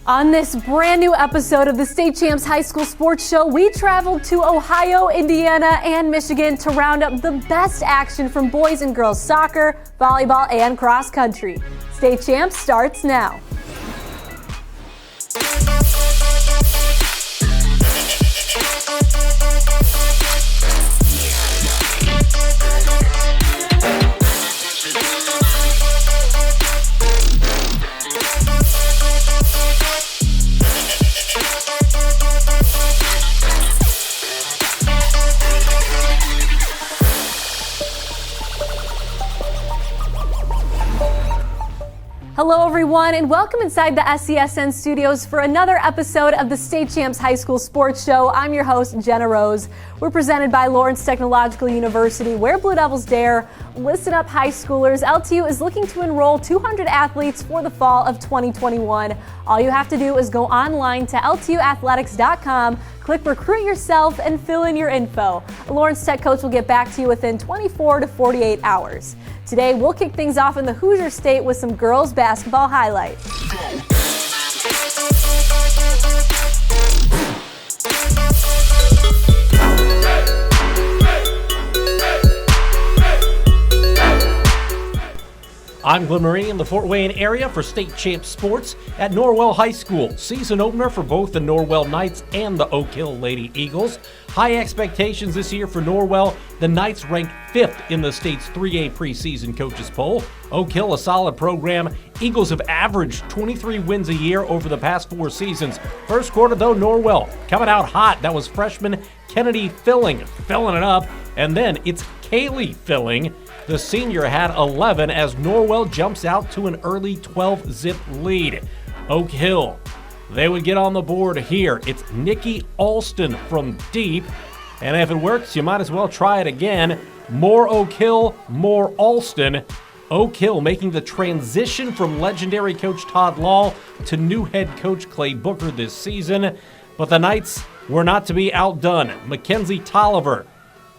On this brand new episode of the State Champs High School Sports Show, we traveled to Ohio, Indiana, and Michigan to round up the best action from boys and girls soccer, volleyball, and cross country. State Champs starts now. Hello everyone and welcome inside the SCSN studios for another episode of the State Champs High School Sports Show. I'm your host, Jenna Rose. We're presented by Lawrence Technological University, where Blue Devils dare. Listen up, high schoolers. LTU is looking to enroll 200 athletes for the fall of 2021. All you have to do is go online to ltuathletics.com, click recruit yourself, and fill in your info. A Lawrence Tech coach will get back to you within 24 to 48 hours. Today, we'll kick things off in the Hoosier State with some girls basketball highlights. I'm Glenn Marie in the Fort Wayne area for State Champs Sports at Norwell High School. Season opener for both the Norwell Knights and the Oak Hill Lady Eagles. High expectations this year for Norwell. The Knights ranked 5th in the state's 3A preseason coaches poll. Oak Hill, a solid program. Eagles have averaged 23 wins a year over the past 4 seasons. First quarter though, Norwell coming out hot. That was freshman Kennedy filling it up. And then it's Kaylee Filling. The senior had 11 as Norwell jumps out to an early 12-zip lead. Oak Hill, they would get on the board here. It's Nikki Alston from deep. And if it works, you might as well try it again. More Oak Hill, more Alston. Oak Hill making the transition from legendary coach Todd Law to new head coach Clay Booker this season. But the Knights were not to be outdone. Mackenzie Tolliver,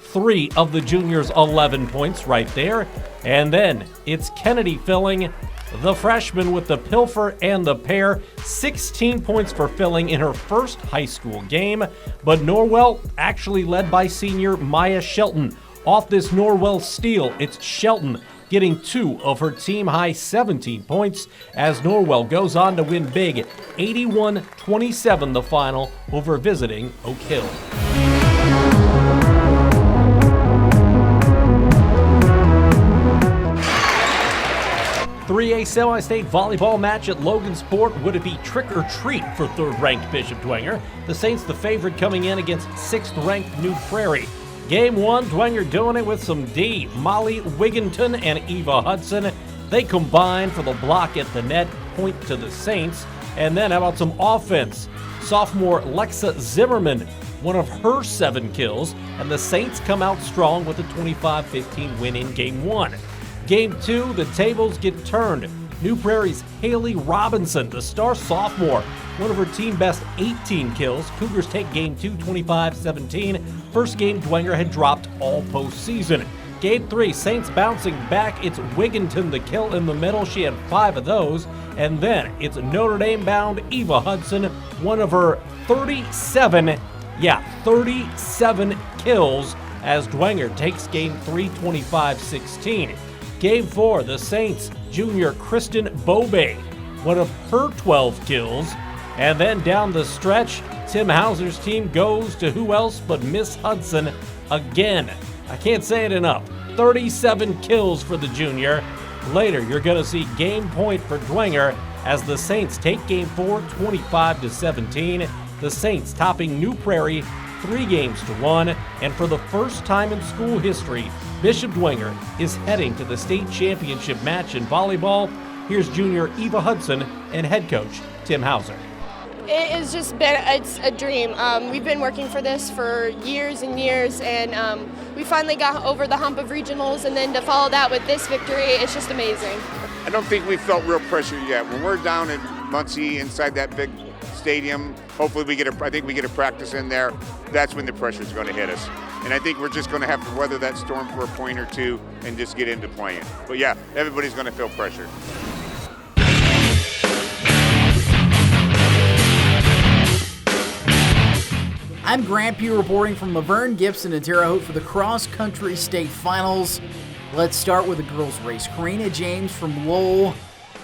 3 of the juniors' 11 points right there. And then it's Kennedy Filling, the freshman with the pilfer and the pair. 16 points for Filling in her first high school game. But Norwell actually led by senior Maya Shelton. Off this Norwell steal, it's Shelton getting 2 of her team-high 17 points as Norwell goes on to win big, 81-27 the final over visiting Oak Hill. 3A semi-state volleyball match at Logansport. Would it be trick or treat for 3rd-ranked Bishop Dwenger? The Saints the favorite coming in against 6th-ranked New Prairie. Game 1, Dwenger doing it with some D. Molly Wigginton and Eva Hudson. They combine for the block at the net, point to the Saints. And then how about some offense? Sophomore Lexa Zimmerman, one of her 7 kills, and the Saints come out strong with a 25-15 win in Game 1. Game 2, the tables get turned. New Prairie's Haley Robinson, the star sophomore, one of her team best 18 kills. Cougars take Game 2, 25-17. First game Dwenger had dropped all postseason. Game 3, Saints bouncing back. It's Wigginton, the kill in the middle. She had 5 of those. And then it's Notre Dame bound Eva Hudson, one of her 37 kills as Dwenger takes Game 3, 25-16. Game 4, the Saints junior Kristen Bobe, one of her 12 kills. And then down the stretch, Tim Hauser's team goes to who else but Miss Hudson again. I can't say it enough. 37 kills for the junior. Later, you're going to see game point for Dwenger as the Saints take Game 4, 25-17. The Saints topping New Prairie 3-1, and for the first time in school history, Bishop Dwenger is heading to the state championship match in volleyball. Here's junior Eva Hudson and head coach Tim Hauser. It has just been, it's a dream. We've been working for this for years and years, and we finally got over the hump of regionals, and then to follow that with this victory, it's just amazing. I don't think we felt real pressure yet. When we're down in Muncie inside that big stadium, hopefully we get a practice in there. That's when the pressure is going to hit us. And I think we're just going to have to weather that storm for a point or two and just get into playing. But yeah, everybody's going to feel pressure. I'm Grant Pugh reporting from Laverne, Gibson, and Terre Haute for the cross-country state finals. Let's start with the girls' race. Karina James from Lowell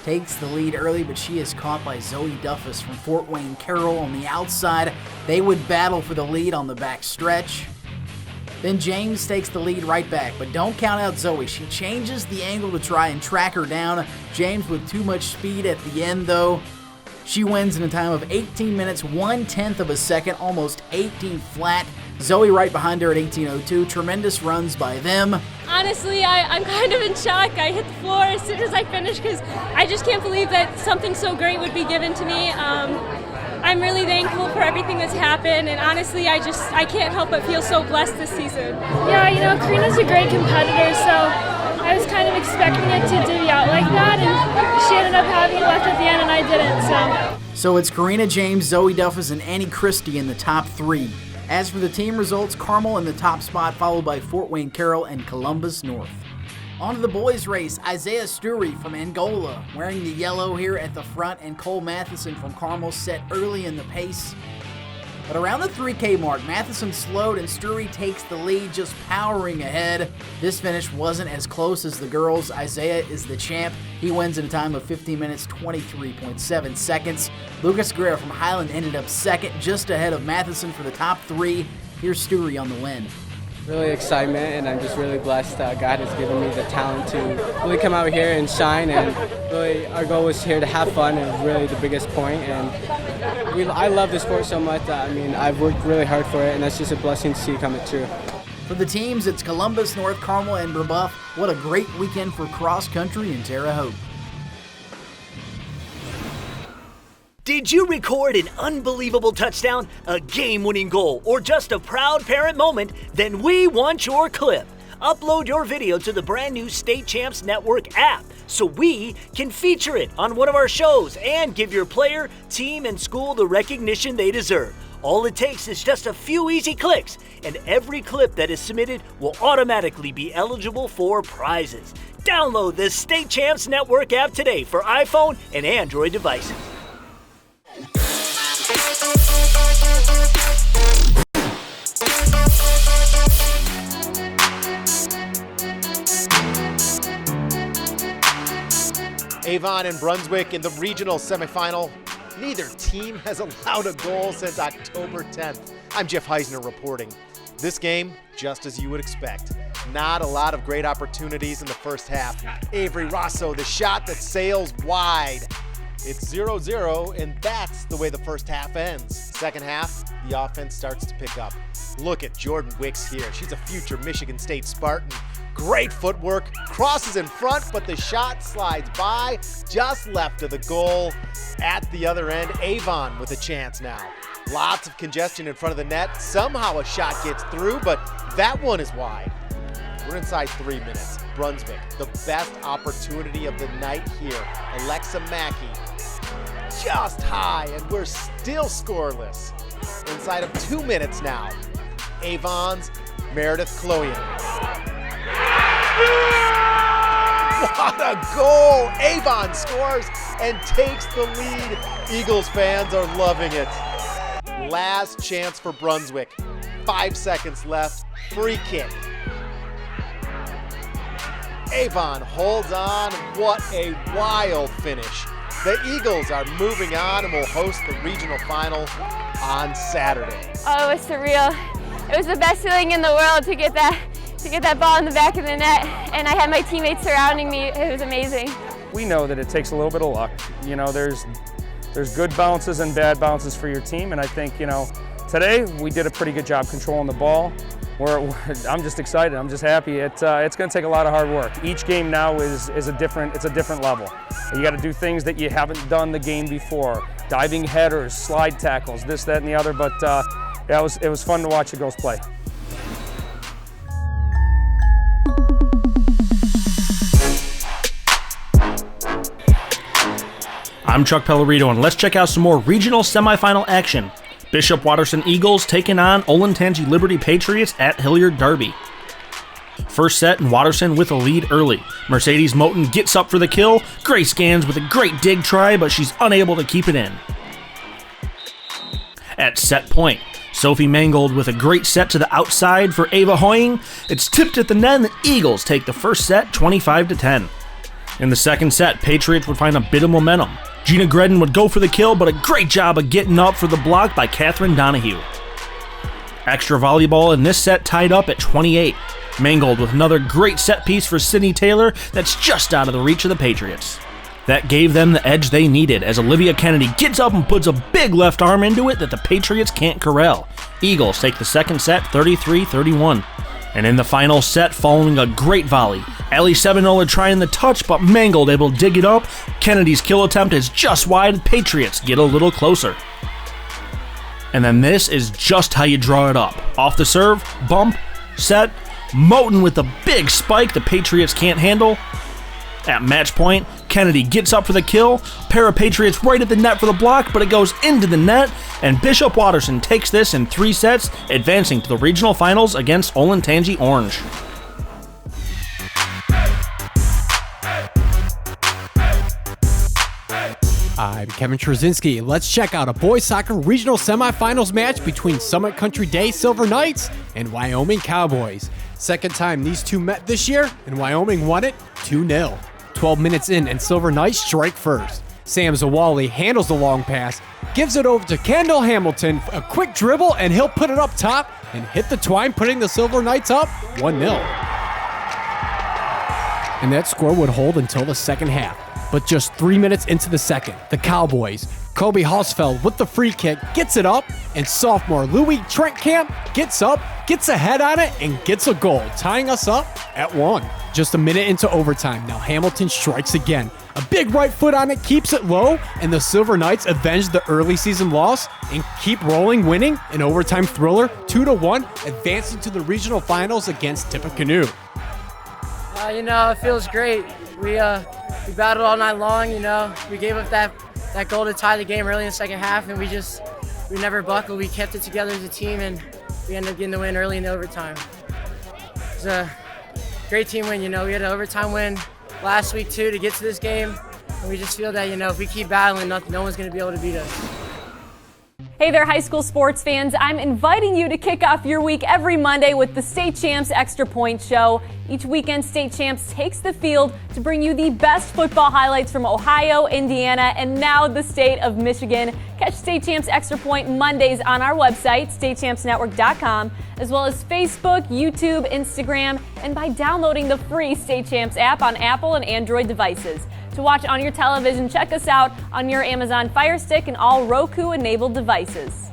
takes the lead early, but she is caught by Zoe Duffus from Fort Wayne Carroll on the outside. They would battle for the lead on the back stretch. Then James takes the lead right back, but don't count out Zoe. She changes the angle to try and track her down. James with too much speed at the end, though. She wins in a time of 18 minutes, 1/10 of a second, almost 18 flat. Zoe right behind her at 18:02. Tremendous runs by them. Honestly, I'm kind of in shock. I hit the floor as soon as I finished because I just can't believe that something so great would be given to me. I'm really thankful for everything that's happened, and honestly, I can't help but feel so blessed this season. Yeah, Karina's a great competitor, so I was kind of expecting it to divvy out like that, and she ended up having it left at the end, and I didn't, So it's Karina James, Zoe Duffus, and Annie Christie in the top three. As for the team results, Carmel in the top spot, followed by Fort Wayne Carroll and Columbus North. On to the boys' race, Isaiah Sturi from Angola, wearing the yellow here at the front, and Cole Matheson from Carmel set early in the pace. But around the 3K mark, Matheson slowed and Sturi takes the lead, just powering ahead. This finish wasn't as close as the girls. Isaiah is the champ. He wins in a time of 15 minutes, 23.7 seconds. Lucas Guerrero from Highland ended up second, just ahead of Matheson for the top three. Here's Sturi on the win. Really excitement, and I'm just really blessed that God has given me the talent to really come out here and shine, and really our goal was here to have fun, and really the biggest point, and I love the sport so much that, I've worked really hard for it, and that's just a blessing to see coming true. For the teams, it's Columbus, North Carmel, and Brebeuf. What a great weekend for cross country in Terre Haute. Did you record an unbelievable touchdown, a game-winning goal, or just a proud parent moment? Then we want your clip. Upload your video to the brand new State Champs Network app so we can feature it on one of our shows and give your player, team, and school the recognition they deserve. All it takes is just a few easy clicks, and every clip that is submitted will automatically be eligible for prizes. Download the State Champs Network app today for iPhone and Android devices. Avon and Brunswick in the regional semifinal. Neither team has allowed a goal since October 10th. I'm Jeff Heisner reporting. This game, just as you would expect. Not a lot of great opportunities in the first half. Avery Rosso, the shot that sails wide. It's 0-0, and that's the way the first half ends. Second half, the offense starts to pick up. Look at Jordan Wicks here. She's a future Michigan State Spartan. Great footwork, crosses in front, but the shot slides by, just left of the goal. At the other end, Avon with a chance now. Lots of congestion in front of the net. Somehow a shot gets through, but that one is wide. We're inside 3 minutes. Brunswick, the best opportunity of the night here. Alexa Mackey, just high, and we're still scoreless. Inside of 2 minutes now. Avon's Meredith Cloyan. What a goal! Avon scores and takes the lead. Eagles fans are loving it. Last chance for Brunswick. 5 seconds left. Free kick. Avon holds on. What a wild finish. The Eagles are moving on and will host the regional final on Saturday. Oh, it was surreal. It was the best feeling in the world to get that ball in the back of the net, and I had my teammates surrounding me. It was amazing. We know that it takes a little bit of luck. There's good bounces and bad bounces for your team, and I think, today we did a pretty good job controlling the ball. I'm just excited. I'm just happy. It's going to take a lot of hard work. Each game now is a different level. You got to do things that you haven't done the game before. Diving headers, slide tackles, this, that, and the other. But yeah, it was fun to watch the girls play. I'm Chuck Pellerito, and let's check out some more regional semifinal action. Bishop Watterson Eagles taking on Olentangy Liberty Patriots at Hilliard Derby. First set, and Watterson with a lead early. Mercedes Moten gets up for the kill. Grace Gans with a great dig try, but she's unable to keep it in. At set point, Sophie Mangold with a great set to the outside for Ava Hoying. It's tipped at the net and the Eagles take the first set 25-10. In the second set, Patriots would find a bit of momentum. Gina Gredden would go for the kill, but a great job of getting up for the block by Catherine Donahue. Extra volleyball in this set tied up at 28. Mangold with another great set piece for Sydney Taylor that's just out of the reach of the Patriots. That gave them the edge they needed as Olivia Kennedy gets up and puts a big left arm into it that the Patriots can't corral. Eagles take the second set 33-31. And in the final set, following a great volley, Ellie Sevenola trying the touch, but Mangold able to dig it up. Kennedy's kill attempt is just wide. Patriots get a little closer. And then this is just how you draw it up. Off the serve, bump, set, Moten with the big spike the Patriots can't handle. At match point, Kennedy gets up for the kill, pair of Patriots right at the net for the block, but it goes into the net, and Bishop Watterson takes this in 3 sets, advancing to the regional finals against Olentangy Orange. I'm Kevin Trzynski. Let's check out a boys soccer regional semifinals match between Summit Country Day Silver Knights and Wyoming Cowboys. Second time these two met this year, and Wyoming won it 2-0. 12 minutes in, and Silver Knights strike first. Sam Zawali handles the long pass, gives it over to Kendall Hamilton, a quick dribble, and he'll put it up top and hit the twine, putting the Silver Knights up 1-0. And that score would hold until the second half. But just 3 minutes into the second, the Cowboys, Kobe Hausfeld with the free kick, gets it up, and sophomore Louis Trentkamp gets up, gets a head on it, and gets a goal, tying us up at 1. Just a minute into overtime, now Hamilton strikes again. A big right foot on it keeps it low, and the Silver Knights avenge the early season loss and keep rolling, winning an overtime thriller 2-1, advancing to the regional finals against Tippecanoe. It feels great. We battled all night long. We gave up that goal to tie the game early in the second half, and we never buckled. We kept it together as a team, and we ended up getting the win early in the overtime. It was a great team win. We had an overtime win last week too to get to this game, and we just feel that if we keep battling, no one's going to be able to beat us. Hey there, high school sports fans. I'm inviting you to kick off your week every Monday with the State Champs Extra Point Show. Each weekend, State Champs takes the field to bring you the best football highlights from Ohio, Indiana, and now the state of Michigan. Catch State Champs Extra Point Mondays on our website, statechampsnetwork.com, as well as Facebook, YouTube, Instagram, and by downloading the free State Champs app on Apple and Android devices. To watch on your television, check us out on your Amazon Fire Stick and all Roku-enabled devices.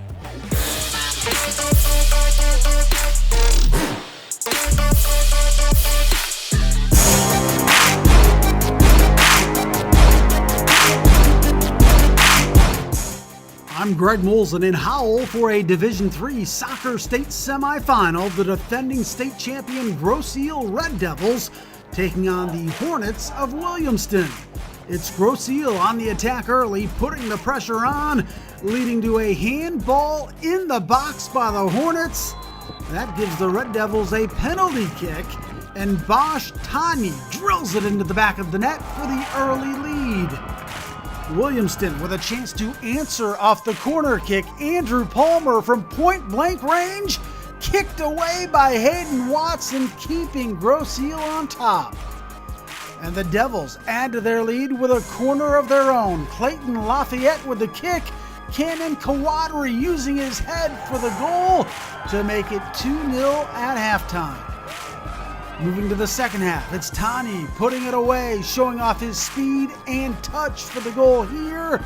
I'm Greg Molson in Howell for a Division III soccer state semifinal. The defending state champion Grosse Ile Red Devils taking on the Hornets of Williamston. It's Grosse Ile on the attack early, putting the pressure on, leading to a handball in the box by the Hornets. That gives the Red Devils a penalty kick, and Bosch Tani drills it into the back of the net for the early lead. Williamston with a chance to answer off the corner kick. Andrew Palmer from point blank range, kicked away by Hayden Watson, keeping Grosse Ile on top. And the Devils add to their lead with a corner of their own. Clayton Lafayette with the kick. Cannon Kawadri using his head for the goal to make it 2-0 at halftime. Moving to the second half, it's Tani putting it away, showing off his speed and touch for the goal here.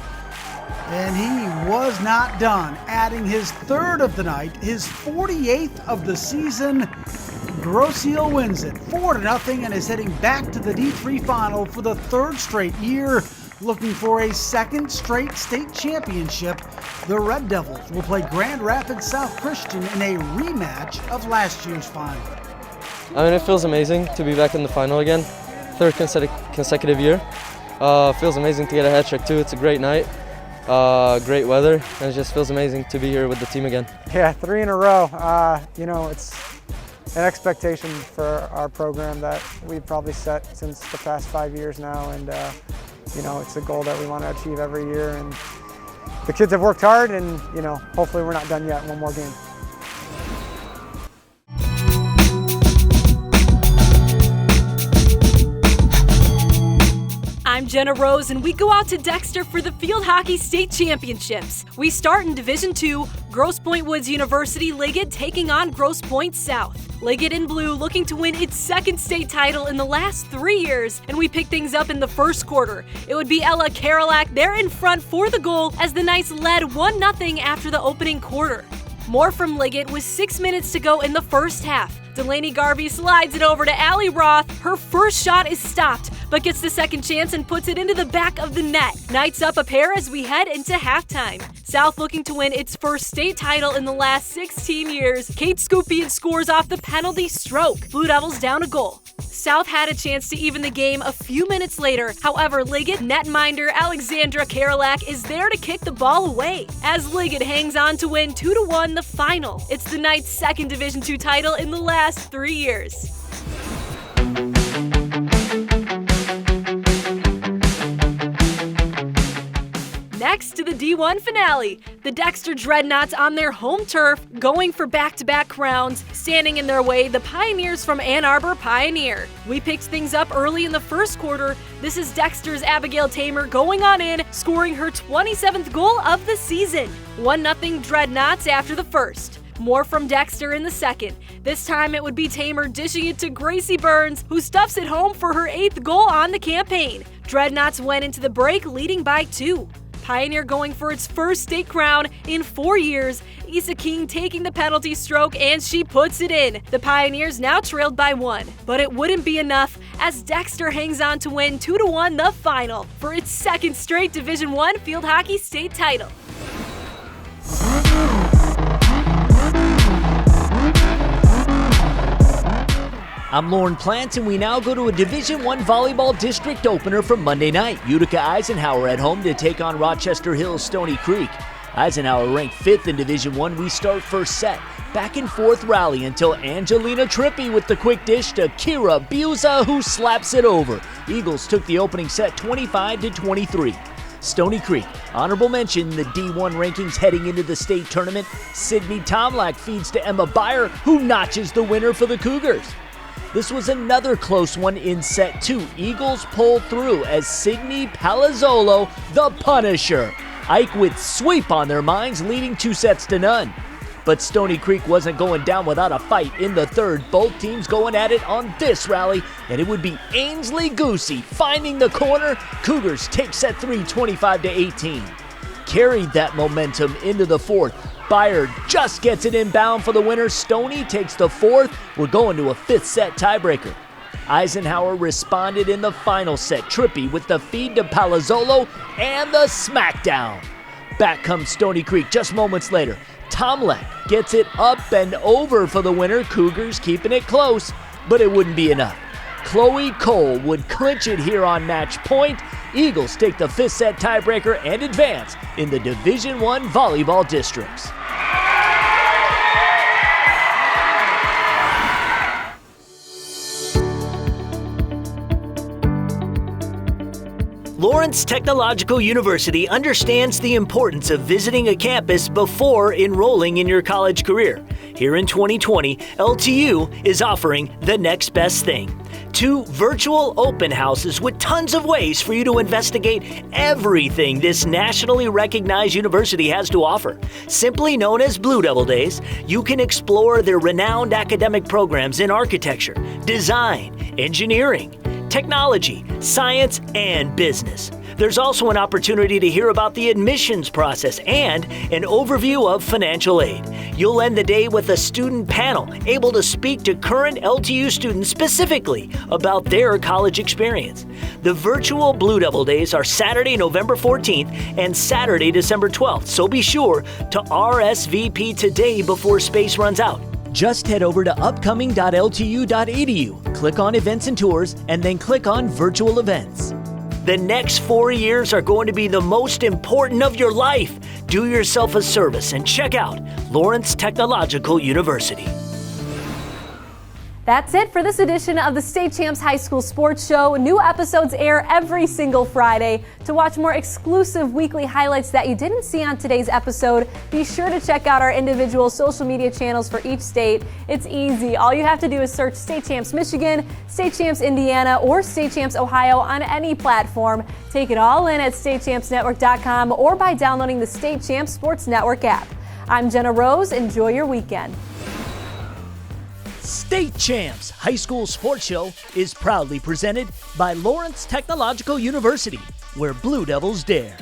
And he was not done, adding his third of the night, his 48th of the season. Grosse Ile wins it 4-0 and is heading back to the D3 final for the third straight year, looking for a second straight state championship. The Red Devils will play Grand Rapids South Christian in a rematch of last year's final. It feels amazing to be back in the final again. Third consecutive year. Feels amazing to get a hat trick too. It's a great night. Great weather, and it just feels amazing to be here with the team again. Yeah, 3 in a row. It's an expectation for our program that we've probably set since the past 5 years now, and it's a goal that we want to achieve every year. And the kids have worked hard, and hopefully we're not done yet. One more game. Jenna Rose, and we go out to Dexter for the Field Hockey State Championships. We start in Division II, Grosse Pointe Woods University Liggett taking on Grosse Pointe South. Liggett in blue looking to win its second state title in the last 3 years, and we pick things up in the first quarter. It would be Ella Karolak there in front for the goal as the Knights led 1-0 after the opening quarter. More from Liggett with 6 minutes to go in the first half. Delaney Garvey slides it over to Allie Roth. Her first shot is stopped, but gets the second chance and puts it into the back of the net. Knights up a pair as we head into halftime. South looking to win its first state title in the last 16 years. Kate Scupian scores off the penalty stroke. Blue Devils down a goal. South had a chance to even the game a few minutes later. However, Liggett netminder Alexandra Karolak is there to kick the ball away as Liggett hangs on to win 2-1 the final. It's the Knights' second Division II title in the last 3 years. Next to the D1 finale, the Dexter Dreadnoughts on their home turf, going for back-to-back crowns. Standing in their way, the Pioneers from Ann Arbor Pioneer. We picked things up early in the first quarter. This is Dexter's Abigail Tamer going on in, scoring her 27th goal of the season. 1-0 Dreadnoughts after the first. More from Dexter in the second. This time it would be Tamer dishing it to Gracie Burns, who stuffs it home for her 8th goal on the campaign. Dreadnoughts went into the break leading by 2. Pioneer going for its first state crown in 4 years. Issa King taking the penalty stroke, and she puts it in. The Pioneers now trailed by 1. But it wouldn't be enough as Dexter hangs on to win 2-1 the final for its second straight Division I field hockey state title. I'm Lauren Plant, and we now go to a Division I volleyball district opener from Monday night. Utica Eisenhower at home to take on Rochester Hills Stony Creek. Eisenhower ranked 5th in Division I. We start first set. Back and forth rally until Angelina Trippi with the quick dish to Kira Buza, who slaps it over. Eagles took the opening set 25-23. Stony Creek, honorable mention, the D1 rankings heading into the state tournament. Sydney Tomlak feeds to Emma Byer, who notches the winner for the Cougars. This was another close one in set 2. Eagles pulled through as Sydney Palazzolo, the Punisher. Ike with sweep on their minds, leading 2-0. But Stony Creek wasn't going down without a fight in the third. Both teams going at it on this rally, and it would be Ainsley Goosey finding the corner. Cougars take set 3, 25-18. Carried that momentum into the fourth. Byer just gets it inbound for the winner. Stoney takes the fourth. We're going to a 5th set tiebreaker. Eisenhower responded in the final set. Trippi with the feed to Palazzolo and the smackdown. Back comes Stony Creek just moments later. Tomlak gets it up and over for the winner. Cougars keeping it close, but it wouldn't be enough. Chloe Cole would clinch it here on match point. Eagles take the 5th set tiebreaker and advance in the Division I volleyball districts. Lawrence Technological University understands the importance of visiting a campus before enrolling in your college career. Here in 2020, LTU is offering the next best thing. 2 virtual open houses with tons of ways for you to investigate everything this nationally recognized university has to offer. Simply known as Blue Devil Days, you can explore their renowned academic programs in architecture, design, engineering, technology, science, and business. There's also an opportunity to hear about the admissions process and an overview of financial aid. You'll end the day with a student panel able to speak to current LTU students specifically about their college experience. The virtual Blue Devil Days are Saturday, November 14th and Saturday, December 12th, so be sure to RSVP today before space runs out. Just head over to upcoming.ltu.edu, click on Events and Tours, and then click on Virtual Events. The next 4 years are going to be the most important of your life. Do yourself a service and check out Lawrence Technological University. That's it for this edition of the State Champs High School Sports Show. New episodes air every single Friday. To watch more exclusive weekly highlights that you didn't see on today's episode, be sure to check out our individual social media channels for each state. It's easy. All you have to do is search State Champs Michigan, State Champs Indiana, or State Champs Ohio on any platform. Take it all in at statechampsnetwork.com or by downloading the State Champs Sports Network app. I'm Jenna Rose. Enjoy your weekend. State Champs High School Sports Show is proudly presented by Lawrence Technological University, where Blue Devils dare.